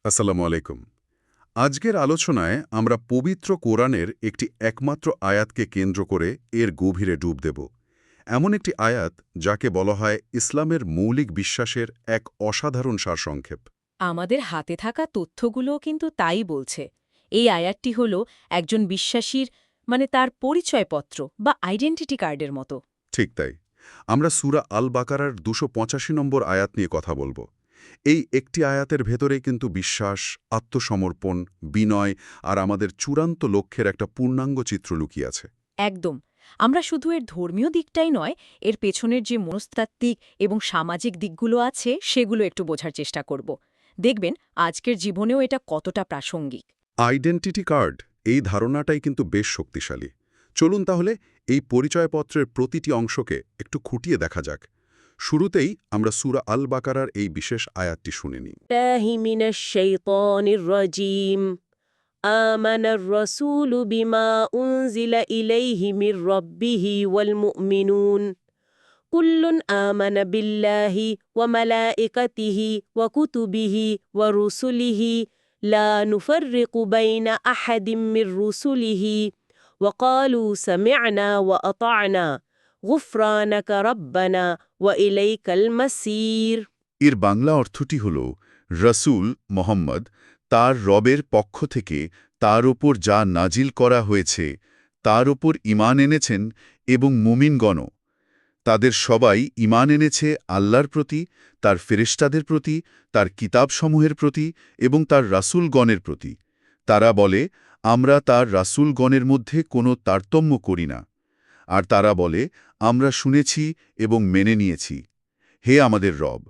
আসসালামু আলাইকুম। আজকের আলোচনায় আমরা পবিত্র কোরআনের একটি একমাত্র আয়াতকে কেন্দ্র করে এর গভীরে ডুব দেব। এমন একটি আয়াত যাকে বলা হয় ইসলামের মৌলিক বিশ্বাসের এক অসাধারণ সারসংক্ষেপ। আমাদের হাতে থাকা তথ্যগুলোও কিন্তু তাই বলছে। এই আয়াতটি হল একজন বিশ্বাসীর তার পরিচয়পত্র বা আইডেন্টিটি কার্ডের মতো। ঠিক তাই। আমরা সূরা আল বাকারার ২৮৫ নম্বর আয়াত নিয়ে কথা বলবো। এই একটি আয়াতের ভেতরেই কিন্তু বিশ্বাস, আত্মসমর্পণ, বিনয় আর আমাদের চূড়ান্ত লক্ষ্যের একটা পূর্ণাঙ্গ চিত্র লুকিয়ে আছে। একদম। আমরা শুধু এর ধর্মীয় দিকটাই নয়, এর পেছনের যে মনস্তাত্ত্বিক এবং সামাজিক দিকগুলো আছে সেগুলো একটু বোঝার চেষ্টা করব। দেখবেন আজকের জীবনেও এটা কতটা প্রাসঙ্গিক। আইডেন্টিটি কার্ড, এই ধারণাটাই কিন্তু বেশ শক্তিশালী। চলুন তাহলে এই পরিচয়পত্রের প্রতিটি অংশকে একটু খুঁটিয়ে দেখা যাক। শুরুতেই আমরা সূরা আল বাকারার এই বিশেষ আয়াতটি শুনে নিই। الله من الشيطان الرجيم آمن الرسول بما أنزل إليه من ربه والمؤمنون كل آمن بالله وملائكته وكتبه ورسله لا نفرق بين أحد من رسله وقالوا سمعنا وأطعنا غفرانك ربنا وإليك المصير এর বাংলা অর্থটি হল, রসূল মোহাম্মদ তার রবের পক্ষ থেকে তার ওপর যা নাজিল করা হয়েছে তার ওপর ঈমান এনেছেন এবং মুমিনগণও তাদের সবাই ঈমান এনেছে আল্লাহর প্রতি, তার ফেরেশতাদের প্রতি, তার কিতাবসমূহের প্রতি এবং তার রাসূলগণের প্রতি। তারা বলে, আমরা তার রাসূলগণের মধ্যে কোনো তারতম্য করি না। আর তারা বলে, আমরা শুনেছি এবং মেনে নিয়েছি। হে আমাদের রব,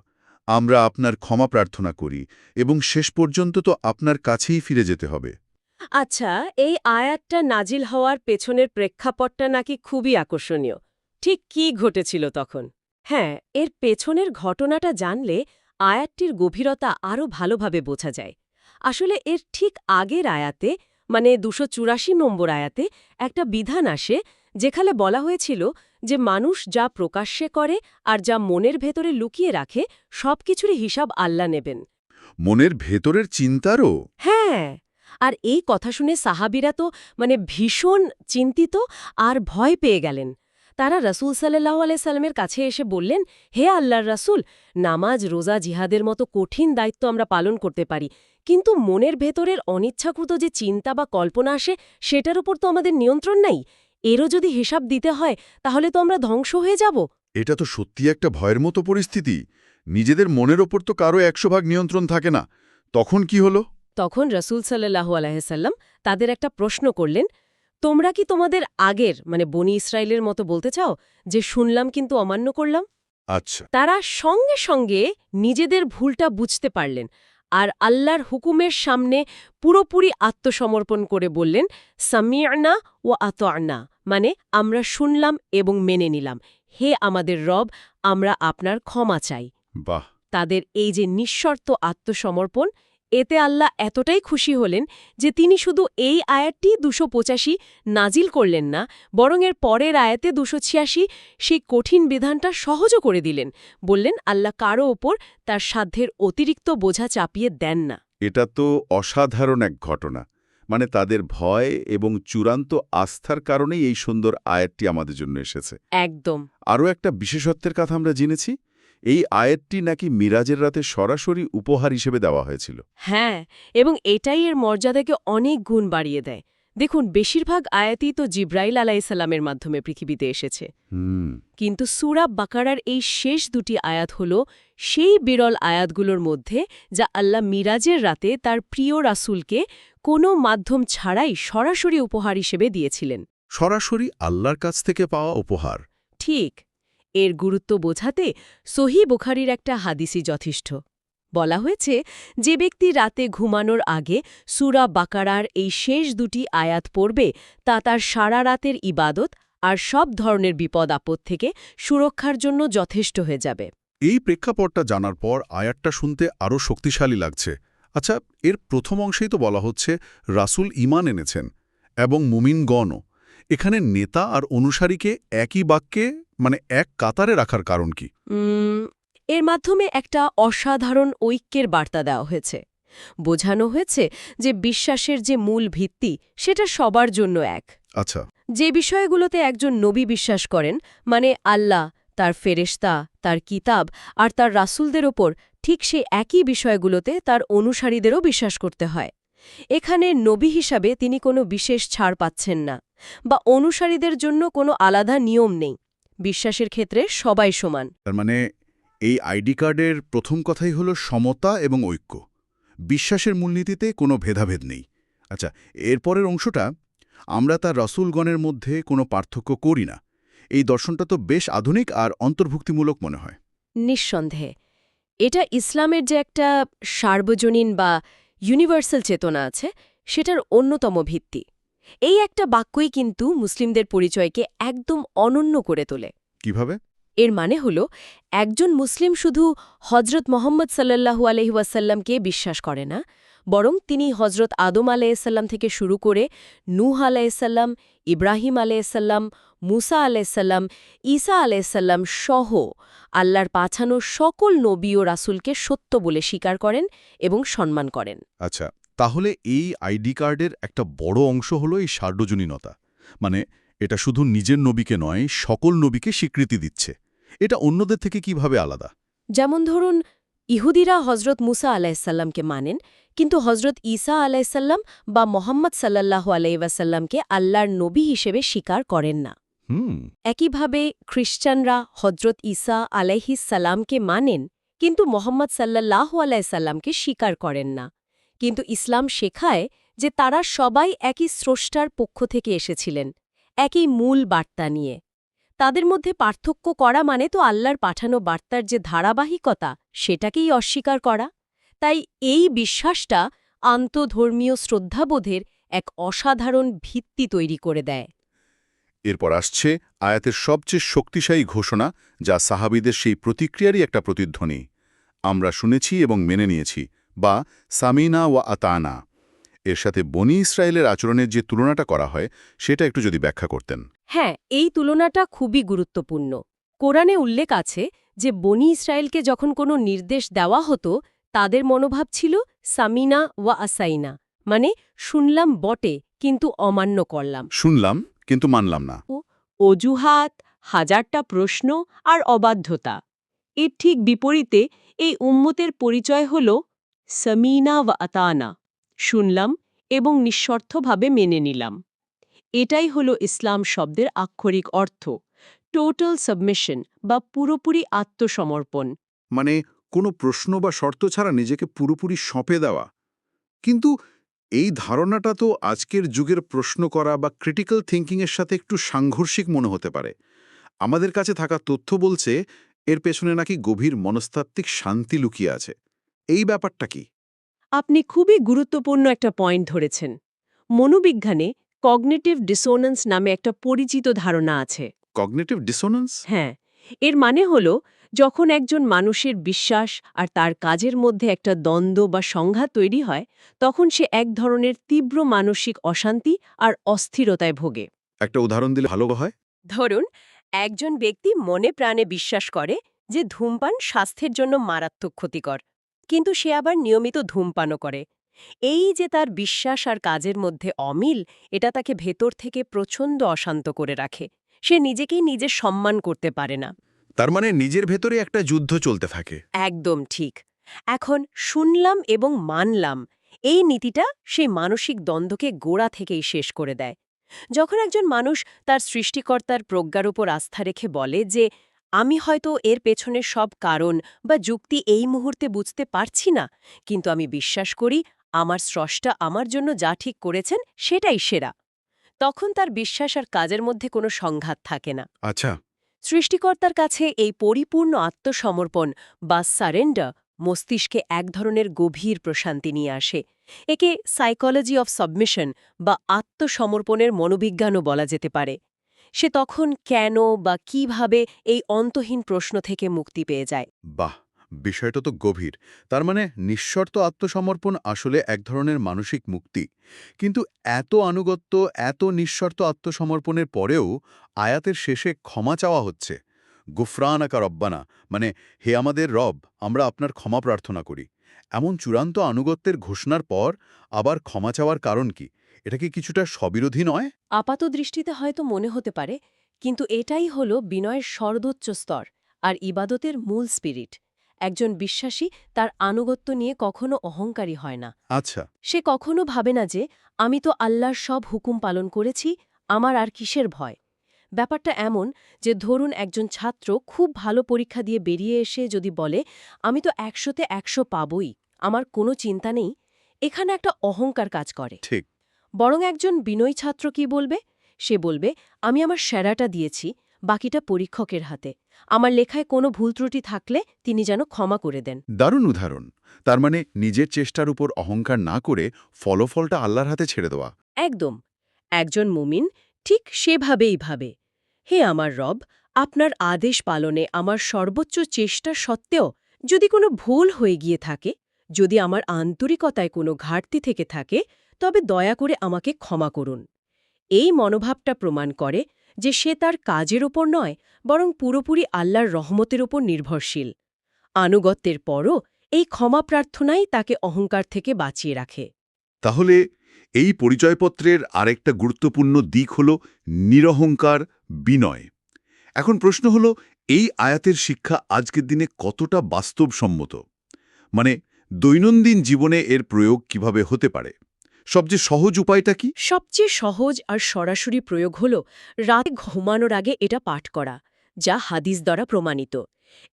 আমরা আপনার ক্ষমা প্রার্থনা করি এবং শেষ পর্যন্ত তো আপনার কাছেই ফিরে যেতে হবে। আচ্ছা, এই আয়াতটা নাজিল হওয়ার পেছনের প্রেক্ষাপটটা নাকি খুবই আকর্ষণীয়। ঠিক কি ঘটেছিল তখন? হ্যাঁ, এর পেছনের ঘটনাটা জানলে আয়াতটির গভীরতা আরও ভালোভাবে বোঝা যায়। আসলে এর ঠিক আগের আয়াতে ২৮৪ নম্বর আয়াতে একটা বিধান আসে, যেখানে বলা হয়েছিল যে মানুষ যা প্রকাশ্যে করে আর যা মনের ভেতরে লুকিয়ে রাখে সবকিছুরই হিসাব আল্লাহ নেবেন। মনের ভেতরের চিন্তারও? হ্যাঁ, আর এই কথা শুনে সাহাবীরা তো ভীষণ চিন্তিত আর ভয় পেয়ে গেলেন। তারা রাসূল সাল্লাল্লাহু আলাইহি সাল্লামের কাছে এসে বললেন, হে আল্লাহর রাসূল, নামাজ, রোজা, জিহাদের মতো কঠিন দায়িত্ব আমরা পালন করতে পারি, কিন্তু মনের ভেতরের অনিচ্ছাকৃত যে চিন্তা বা কল্পনা আসে সেটার উপর তো আমাদের নিয়ন্ত্রণ নাই। এরও যদি হিসাব দিতে হয় তাহলে তো আমরা ধ্বংস হয়ে যাব। এটা তো সত্যি একটা ভয়ের মতো পরিস্থিতি। নিজেদের মনের ওপর তো কারো ১০০% নিয়ন্ত্রণ থাকে না। তখন কি হলো? তখন রাসূল সাল্লাল্লাহু আলাইহি সাল্লাম তাদের একটা প্রশ্ন করলেন, তোমরা কি তোমাদের আগের বনি ইসরায়েলের মতো বলতে চাও যে শুনলাম কিন্তু অমান্য করলাম? আচ্ছা। তারা সঙ্গে সঙ্গে নিজেদের ভুলটা বুঝতে পারলেন আর আল্লাহর হুকুমের সামনে পুরোপুরি আত্মসমর্পণ করে বললেন, সামি'না ওয়া আতা'না, আমরা শুনলাম এবং মেনে নিলাম। হে আমাদের রব, আমরা আপনার ক্ষমা চাই। বাহ! তাদের এই যে নিঃশর্ত আত্মসমর্পণ, এতে আল্লাহ এতটাই খুশি হলেন যে তিনি শুধু এই আয়াতটি ২৮৫ নাজিল করলেন না, বরং এর পরের আয়াতে ২৮৬ সেই কঠিন বিধানটা সহজও করে দিলেন। বললেন, আল্লাহ কারও ওপর তার সাধ্যের অতিরিক্ত বোঝা চাপিয়ে দেন না। এটা তো অসাধারণ এক ঘটনা। তাদের ভয় এবং চূড়ান্ত আস্থার কারণেই এই সুন্দর আয়াতটি আমাদের জন্য এসেছে। একদম। আরও একটা বিশেষত্বের কথা আমরা জেনেছি, এই আয়াতটি নাকি মিরাজের রাতে সরাসরি উপহার হিসেবে দেওয়া হয়েছিল। হ্যাঁ, এবং এটাই এর মর্যাদাকে অনেক গুণ বাড়িয়ে দেয়। দেখুন, বেশিরভাগ আয়াতই তো জিব্রাইল আলাইহিসসালামের মাধ্যমে পৃথিবীতে এসেছে। কিন্তু সূরা বাকারার এই শেষ দুটি আয়াত হল সেই বিরল আয়াতগুলোর মধ্যে যা আল্লাহ মিরাজের রাতে তার প্রিয় রাসূলকে কোনো মাধ্যম ছাড়াই সরাসরি উপহার হিসেবে দিয়েছিলেন। সরাসরি আল্লাহর কাছ থেকে পাওয়া উপহার। ঠিক। এর গুরুত্ব বোঝাতে সহিহ বুখারীর একটা হাদিসই যথেষ্ট। বলা হয়েছে, যে ব্যক্তি রাতে ঘুমানোর আগে সূরা বাকারার এই শেষ দুটি আয়াত পড়বে তা তার সারা রাতের ইবাদত আর সব ধরনের বিপদ আপদ থেকে সুরক্ষার জন্য যথেষ্ট হয়ে যাবে। এই প্রেক্ষাপটটা জানার পর আয়াতটা শুনতে আরও শক্তিশালী লাগছে। আচ্ছা, এর প্রথম অংশেই তো বলা হচ্ছে রাসূল ঈমান এনেছেন এবং মুমিনগণও। এখানে নেতা আর অনুসারীকে একই বাক্যে এক কাতারে রাখার কারণ কি? এর মাধ্যমে একটা অসাধারণ ঐক্যের বার্তা দেওয়া হয়েছে। বোঝানো হয়েছে যে বিশ্বাসের যে মূল ভিত্তি সেটা সবার জন্য এক। আচ্ছা। যে বিষয়গুলোতে একজন নবী বিশ্বাস করেন, মানে আল্লাহ, তার ফেরেশতা, তার কিতাব আর তার রাসূলদের ওপর, ঠিক সেই একই বিষয়গুলোতে তার অনুসারীদেরও বিশ্বাস করতে হয়। এখানে নবী হিসাবে তিনি কোনো বিশেষ ছাড় পাচ্ছেন না, বা অনুসারীদের জন্য কোনো আলাদা নিয়ম নেই। বিশ্বাসের ক্ষেত্রে সবাই সমান। তার মানে এই আইডি কার্ডের প্রথম কথাই হলো সমতা এবং ঐক্য। বিশ্বাসের মূলনীতিতে কোনো ভেদাভেদ নেই। আচ্ছা, এরপরের অংশটা, আমরা তার রসুলগণের মধ্যে কোনো পার্থক্য করি না। এই দর্শনটা তো বেশ আধুনিক আর অন্তর্ভুক্তিমূলক মনে হয়। নিঃসন্দেহে এটা ইসলামের যে একটা সার্বজনীন বা ইউনিভার্সাল চেতনা আছে, সেটার অন্যতম ভিত্তি। এই একটা বাক্যই কিন্তু মুসলিমদের পরিচয়কে একদম অনন্য করে তোলে। কিভাবে? এর মানে হল, একজন মুসলিম শুধু হজরত মোহাম্মদ সাল্লাল্লাহু আলাইহি ওয়াসাল্লামকে বিশ্বাস করে না, বরং তিনি হজরত আদম আলাইসাল্লাম থেকে শুরু করে নূহ আলাইসাল্লাম, ইব্রাহিম আলাইসাল্লাম, মুসা আলাইসাল্লাম, ঈসা আলাইসাল্লাম সহ আল্লাহর পাঠানো সকল নবী ও রাসূলকে সত্য বলে স্বীকার করেন এবং সম্মান করেন। আচ্ছা, তাহলে এই আইডি কার্ডের একটা বড় অংশ হলো এই সার্বজনীনতা। মানে এটা শুধু নিজের নবীকে নয়, সকল নবীকে স্বীকৃতি দিচ্ছে। এটা অন্যদের থেকে কিভাবে আলাদা? যেমন ধরুন, ইহুদিরা হজরত মুসা আলাইসাল্লামকে মানেন, কিন্তু হজরত ঈসা আলাইসাল্লাম বা মোহাম্মদ সাল্লাল্লাহু আলাইহি ওয়াসাল্লামকে আল্লাহর নবী হিসেবে স্বীকার করেন না। একইভাবে খ্রিস্টানরা হজরত ঈসা আলাইহিসসালামকে মানেন, কিন্তু মোহাম্মদ সাল্লাল্লাহু আলাইসাল্লামকে স্বীকার করেন না। কিন্তু ইসলাম শেখায় যে তারা সবাই একই স্রষ্টার পক্ষ থেকে এসেছিলেন, একই মূল বার্তা নিয়ে। তাদের মধ্যে পার্থক্য করা মানে তো আল্লাহর পাঠানো বার্তার যে ধারাবাহিকতা, সেটাকেই অস্বীকার করা। তাই এই বিশ্বাসটা আন্তধর্মীয় শ্রদ্ধাবোধের এক অসাধারণ ভিত্তি তৈরি করে দেয়। এরপর আসছে আয়াতের সবচেয়ে শক্তিশালী ঘোষণা, যা সাহাবীদের সেই প্রতিক্রিয়ারই একটা প্রতিধ্বনি। আমরা শুনেছি এবং মেনে নিয়েছি, বা সামিনা ওয়া আতানা। এর সাথে বনি ইসরায়েলের আচরণের যে তুলনাটা করা হয়, সেটা একটু যদি ব্যাখ্যা করতেন। হ্যাঁ, এই তুলনাটা খুবই গুরুত্বপূর্ণ। কোরআনে উল্লেখ আছে যে বনি ইসরায়েলকে যখন কোনো নির্দেশ দেওয়া হতো, তাদের মনোভাব ছিল সামিনা ওয়া আসাইনা, মানে শুনলাম বটে কিন্তু অমান্য করলাম। শুনলাম কিন্তু মানলাম না। অজুহাত, হাজারটা প্রশ্ন আর অবাধ্যতা। এর ঠিক বিপরীতে এই উম্মতের পরিচয় হল সামিনা ওয়া আতানা, শুনলাম এবং নিঃশর্তভাবে মেনে নিলাম। এটাই হল ইসলাম শব্দের আক্ষরিক অর্থ, টোটাল সাবমিশন বা পুরোপুরি আত্মসমর্পণ। মানে কোনো প্রশ্ন বা শর্ত ছাড়া নিজেকে পুরোপুরি সঁপে দেওয়া। কিন্তু এই ধারণাটা তো আজকের যুগের প্রশ্ন করা বা ক্রিটিক্যাল থিঙ্কিংয়ের সাথে একটু সাংঘর্ষিক মনে হতে পারে। আমাদের কাছে থাকা তথ্য বলছে এর পেছনে নাকি গভীর মনস্তাত্ত্বিক শান্তি লুকিয়ে আছে। এই ব্যাপারটা কি? আপনি খুবই গুরুত্বপূর্ণ একটা পয়েন্ট ধরেছেন। মনোবিজ্ঞানে কগনিটিভ ডিসোনেন্স নামে একটা পরিচিত ধারণা আছে। Cognitive dissonance? হ্যাঁ, এর মানে হল, যখন একজন মানুষের বিশ্বাস আর তার কাজের মধ্যে একটা দ্বন্দ্ব বা সংঘাত তৈরি হয়, তখন সে এক ধরনের তীব্র মানসিক অশান্তি আর অস্থিরতায় ভোগে। একটা উদাহরণ দিলে ভালো হয়। ধরুন, একজন ব্যক্তি মনে প্রাণে বিশ্বাস করে যে ধূমপান স্বাস্থ্যের জন্য মারাত্মক ক্ষতিকর, কিন্তু সে আবার নিয়মিত ধূমপানও করে। এই যে তার বিশ্বাস আর কাজের মধ্যে অমিল, এটা তাকে ভেতর থেকে প্রচণ্ড অশান্ত করে রাখে। সে নিজেকেই নিজে সম্মান করতে পারে না। তার মানে নিজের ভেতরে একটা যুদ্ধ চলতে থাকে। একদম ঠিক। এখন শুনলাম এবং মানলাম, এই নীতিটা সেই মানসিক দ্বন্দ্বকে গোড়া থেকেই শেষ করে দেয়। যখন একজন মানুষ তার সৃষ্টিকর্তার প্রজ্ঞার উপর আস্থা রেখে বলে যে আমি হয়তো এর পেছনে সব কারণ বা যুক্তি এই মুহূর্তে বুঝতে পারছি না, কিন্তু আমি বিশ্বাস করি আমার স্রষ্টা আমার জন্য যা ঠিক করেছেন সেটাই সেরা, তখন তার বিশ্বাস আর কাজের মধ্যে কোনো সংঘাত থাকে না। আচ্ছা। সৃষ্টিকর্তার কাছে এই পরিপূর্ণ আত্মসমর্পণ বা সারেন্ডার মস্তিষ্কে এক ধরনের গভীর প্রশান্তি নিয়ে আসে। একে সাইকোলজি অফ সাবমিশন বা আত্মসমর্পণের মনোবিজ্ঞানও বলা যেতে পারে। সে তখন কেন বা কিভাবে এই অন্তহীন প্রশ্ন থেকে মুক্তি পেয়ে যায়। বাহ, বিষয়টা তো গভীর। তার মানে নিঃশর্ত আত্মসমর্পণ আসলে এক ধরনের মানসিক মুক্তি। কিন্তু এত আনুগত্য, এত নিঃশর্ত আত্মসমর্পণের পরেও আয়াতের শেষে ক্ষমা চাওয়া হচ্ছে। গুফরানাকা রব্বানা, মানে হে আমাদের রব, আমরা আপনার ক্ষমা প্রার্থনা করি। এমন চূড়ান্ত আনুগত্যের ঘোষণার পর আবার ক্ষমা চাওয়ার কারণ কি? এটা কি কিছুটা স্ববিরোধী নয়? আপাত দৃষ্টিতে হয়তো মনে হতে পারে, কিন্তু এটাই হলো বিনয়ের সর্বোচ্চ স্তর আর ইবাদতের মূল স্পিরিট। একজন বিশ্বাসী তার আনুগত্য নিয়ে কখনো অহংকারী হয় না। আচ্ছা। সে কখনো ভাবে না যে আমি তো আল্লাহর সব হুকুম পালন করেছি, আমার আর কিসের ভয়। ব্যাপারটা এমন যে ধরুন একজন ছাত্র খুব ভালো পরীক্ষা দিয়ে বেরিয়ে এসে যদি বলে আমি তো ১০০তে ১০০ পাবই, আমার কোনো চিন্তা নেই, এখানে একটা অহংকার কাজ করে। ঠিক। বরং একজন বিনয়ী ছাত্র কি বলবে? সে বলবে আমি আমার সেরাটা দিয়েছি, বাকিটা পরীক্ষকের হাতে। আমার লেখায় কোনো ভুল ত্রুটি থাকলে তিনি যেন ক্ষমা করে দেন। দারুণ উদাহরণ। তার মানে নিজের চেষ্টার উপর অহংকার না করে ফলাফলটা আল্লাহর হাতে ছেড়ে দেওয়া। একদম। একজন মুমিন ঠিক সেভাবেই ভাবে, হে আমার রব, আপনার আদেশ পালনে আমার সর্বোচ্চ চেষ্টা সত্ত্বেও যদি কোনো ভুল হয়ে গিয়ে থাকে, যদি আমার আন্তরিকতায় কোনো ঘাটতি থেকে থাকে, তবে দয়া করে আমাকে ক্ষমা করুন। এই মনোভাবটা প্রমাণ করে যে সে তার কাজের ওপর নয়, বরং পুরোপুরি আল্লাহর রহমতের ওপর নির্ভরশীল। আনুগত্যের পরও এই ক্ষমা প্রার্থনাই তাকে অহংকার থেকে বাঁচিয়ে রাখে। তাহলে এই পরিচয়পত্রের আরেকটা গুরুত্বপূর্ণ দিক হল নিরহংকার, বিনয়। এখন প্রশ্ন হল, এই আয়াতের শিক্ষা আজকের দিনে কতটা বাস্তবসম্মত? মানে দৈনন্দিন জীবনে এর প্রয়োগ কিভাবে হতে পারে? সবচেয়ে সহজ উপায়টা কি? সবচেয়ে সহজ আর সরাসরি প্রয়োগ হল রাতে ঘুমানোর আগে এটা পাঠ করা, যা হাদিস দ্বারা প্রমাণিত।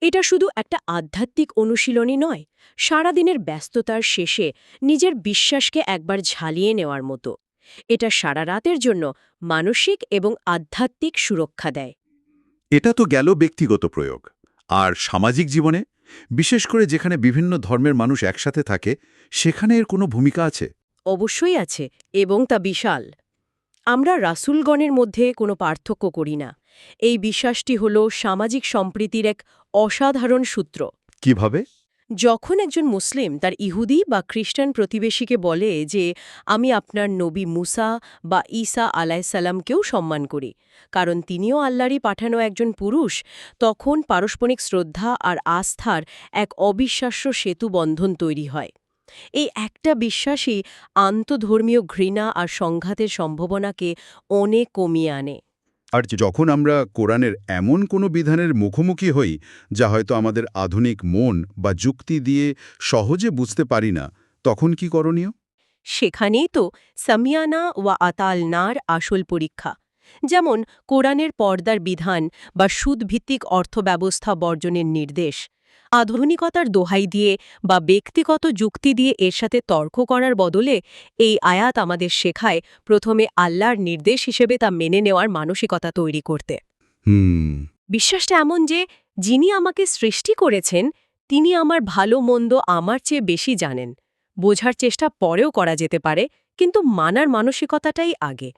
এটা শুধু একটা আধ্যাত্মিক অনুশীলনই নয়, সারাদিনের ব্যস্ততার শেষে নিজের বিশ্বাসকে একবার ঝালিয়ে নেওয়ার মতো। এটা সারা রাতের জন্য মানসিক এবং আধ্যাত্মিক সুরক্ষা দেয়। এটা তো গেল ব্যক্তিগত প্রয়োগ। আর সামাজিক জীবনে, বিশেষ করে যেখানে বিভিন্ন ধর্মের মানুষ একসাথে থাকে, সেখানে এর কোনো ভূমিকা আছে? অবশ্যই আছে, এবং তা বিশাল। আমরা রাসূলগণের মধ্যে কোনো পার্থক্য করি না। এই বিশ্বাসটি হল সামাজিক সম্প্রীতির এক অসাধারণ সূত্র। কিভাবে? যখন একজন মুসলিম তার ইহুদি বা খ্রিস্টান প্রতিবেশীকে বলে যে আমি আপনার নবী মুসা বা ঈসা আলাইসাল্লামকেও সম্মান করি, কারণ তিনিও আল্লাহরই পাঠানো একজন পুরুষ, তখন পারস্পরিক শ্রদ্ধা আর আস্থার এক অবিশ্বাস্য সেতুবন্ধন তৈরি হয়। এই একটা বিশ্বাসই আন্তধর্মীয় ঘৃণা আর সংঘাতের সম্ভাবনাকে অনেক কমিয়ে আনে। আর যখন আমরা কোরআনের এমন কোনো বিধানের মুখোমুখি হই, যা হয়তো আমাদের আধুনিক মন বা যুক্তি দিয়ে সহজে বুঝতে পারি না, তখন কি করণীয়? সেখানেই তো সামিয়ানা ওয়া আতাল নার আসল পরীক্ষা। যেমন কোরআনের পর্দার বিধান বা সুদভিত্তিক অর্থব্যবস্থা বর্জনের নির্দেশ। আধুনিকতার দোহাই দিয়ে বা ব্যক্তিগত যুক্তি দিয়ে এর সাথে তর্ক করার বদলে এই আয়াত আমাদের শেখায় প্রথমে আল্লাহর নির্দেশ হিসেবে তা মেনে নেওয়ার মানসিকতা তৈরি করতে। বিশ্বাসটা এমন যে যিনি আমাকে সৃষ্টি করেছেন তিনি আমার ভালো মন্দ আমার চেয়ে বেশি জানেন। বোঝার চেষ্টা পরেও করা যেতে পারে, কিন্তু মানার মানসিকতাটাই আগে।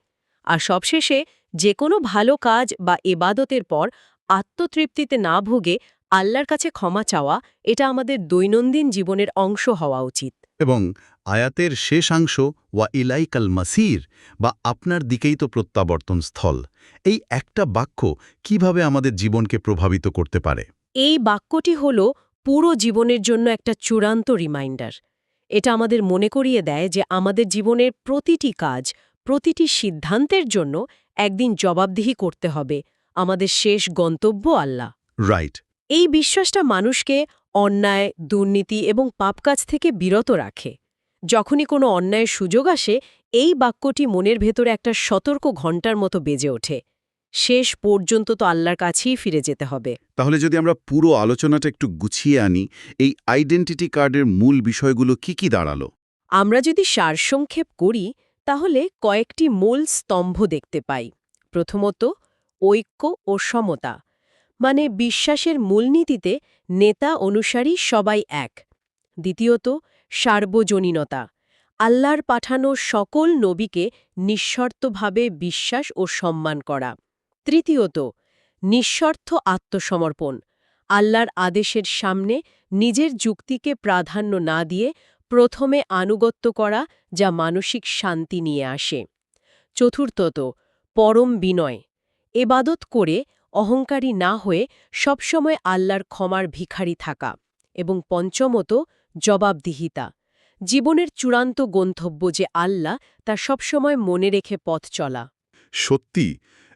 আর সবশেষে যে কোনো ভালো কাজ বা ইবাদতের পর আত্মতৃপ্তিতে না ভুগে আল্লাহর কাছে ক্ষমা চাওয়া, এটা আমাদের দৈনন্দিন জীবনের অংশ হওয়া উচিত। এবং আয়াতের শেষাংশ ওয়া ইলাইকাল মাসির, বা আপনার দিকেই তো প্রত্যাবর্তন স্থল, এই একটা বাক্য কিভাবে আমাদের জীবনকে প্রভাবিত করতে পারে? এই বাক্যটি হল পুরো জীবনের জন্য একটা চূড়ান্ত রিমাইন্ডার। এটা আমাদের মনে করিয়ে দেয় যে আমাদের জীবনের প্রতিটি কাজ, প্রতিটি সিদ্ধান্তের জন্য একদিন জবাবদিহি করতে হবে। আমাদের শেষ গন্তব্য আল্লাহ। রাইট। এই বিশ্বাসটা মানুষকে অন্যায়, দুর্নীতি এবং পাপ কাজ থেকে বিরত রাখে। যখনই কোনো অন্যায়ের সুযোগ আসে, এই বাক্যটি মনের ভেতরে একটা সতর্ক ঘণ্টার মতো বেজে ওঠে। শেষ পর্যন্ত তো আল্লাহর কাছেই ফিরে যেতে হবে। তাহলে যদি আমরা পুরো আলোচনাটা একটু গুছিয়ে আনি, এই আইডেন্টিটি কার্ডের মূল বিষয়গুলো কি দাঁড়ালো? আমরা যদি সারসংক্ষেপ করি, তাহলে কয়েকটি মূল স্তম্ভ দেখতে পাই। প্রথমত, ঐক্য ও সমতা, মানে বিশ্বাসের মূলনীতিতে নেতা অনুসারী সবাই এক। দ্বিতীয়ত, সার্বজনীনতা, আল্লাহর পাঠানো সকল নবীকে নিঃশর্তভাবে বিশ্বাস ও সম্মান করা। তৃতীয়ত, নিঃস্বার্থ আত্মসমর্পণ, আল্লাহর আদেশের সামনে নিজের যুক্তিকে প্রাধান্য না দিয়ে প্রথমে আনুগত্য করা, যা মানসিক শান্তি নিয়ে আসে। চতুর্থত, পরম বিনয়, এবাদত করে অহংকারী না হয়ে সবসময় আল্লাহর ক্ষমার ভিখারি থাকা। এবং পঞ্চমত, জবাবদিহিতা জীবনের চূড়ান্ত গন্তব্য যে আল্লাহ তা সবসময় মনে রেখে পথ চলা। সত্যি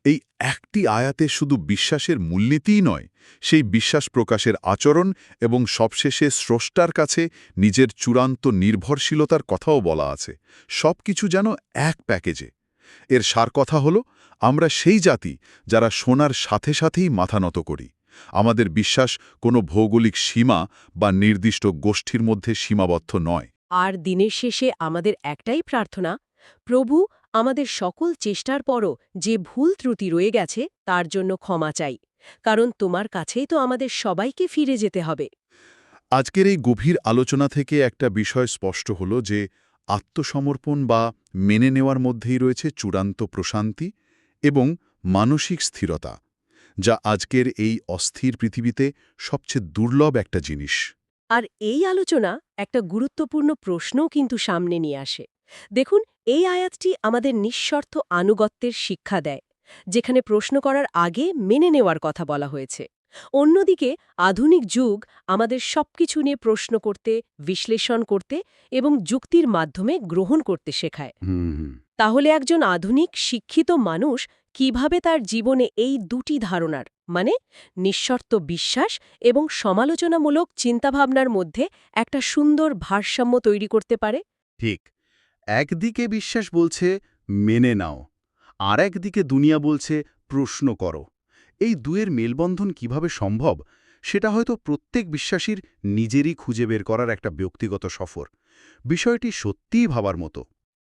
এই একটি আয়াতে শুধু বিশ্বাসের মূলনীতিই নয়, সেই বিশ্বাস প্রকাশের আচরণ এবং সবশেষে স্রষ্টার কাছে নিজের চূড়ান্ত নির্ভরশীলতার কথাও বলা আছে। সবকিছু যেন এক প্যাকেজে। এর সার কথা হলো, আমরা সেই জাতি যারা শোনার সাথে সাথেই মাথা নত করি। আমাদের বিশ্বাস কোনো ভৌগোলিক সীমা বা নির্দিষ্ট গোষ্ঠীর মধ্যে সীমাবদ্ধ নয়। আর দিনের শেষে আমাদের একটাই প্রার্থনা, প্রভু, আমাদের সকল চেষ্টার পরও যে ভুল ত্রুটি রয়ে গেছে তার জন্য ক্ষমা চাই, কারণ তোমার কাছেই তো আমাদের সবাইকে ফিরে যেতে হবে। আজকের এই গভীর আলোচনা থেকে একটা বিষয় স্পষ্ট হলো যে আত্মসমর্পণ বা মেনে নেওয়ার মধ্যেই রয়েছে চূড়ান্ত প্রশান্তি এবং মানসিক স্থিরতা, যা আজকের এই অস্থির পৃথিবীতে সবচেয়ে দুর্লভ একটা জিনিস। আর এই আলোচনা একটা গুরুত্বপূর্ণ প্রশ্নও কিন্তু সামনে নিয়ে আসে। দেখুন, এই আয়াতটি আমাদের নিঃশর্ত আনুগত্যের শিক্ষা দেয়, যেখানে প্রশ্ন করার আগে মেনে নেওয়ার কথা বলা হয়েছে। অন্যদিকে আধুনিক যুগ আমাদের সবকিছু নিয়ে প্রশ্ন করতে, বিশ্লেষণ করতে এবং যুক্তির মাধ্যমে গ্রহণ করতে শেখায়। তাহলে একজন আধুনিক শিক্ষিত মানুষ কিভাবে তার জীবনে এই দুটি ধারণার মানে নিঃশর্ত বিশ্বাস এবং সমালোচনামূলক চিন্তাভাবনার মধ্যে একটা সুন্দর ভারসাম্য তৈরি করতে পারে? ঠিক, একদিকে বিশ্বাস বলছে মেনে নাও, আর একদিকে দুনিয়া বলছে প্রশ্ন করো। এই দুয়ের মেলবন্ধন কিভাবে সম্ভব, সেটা হয়তো প্রত্যেক বিশ্বাসীর নিজেরই খুঁজে বের করার একটা ব্যক্তিগত সফর। বিষয়টি সত্যিই ভাবার মতো।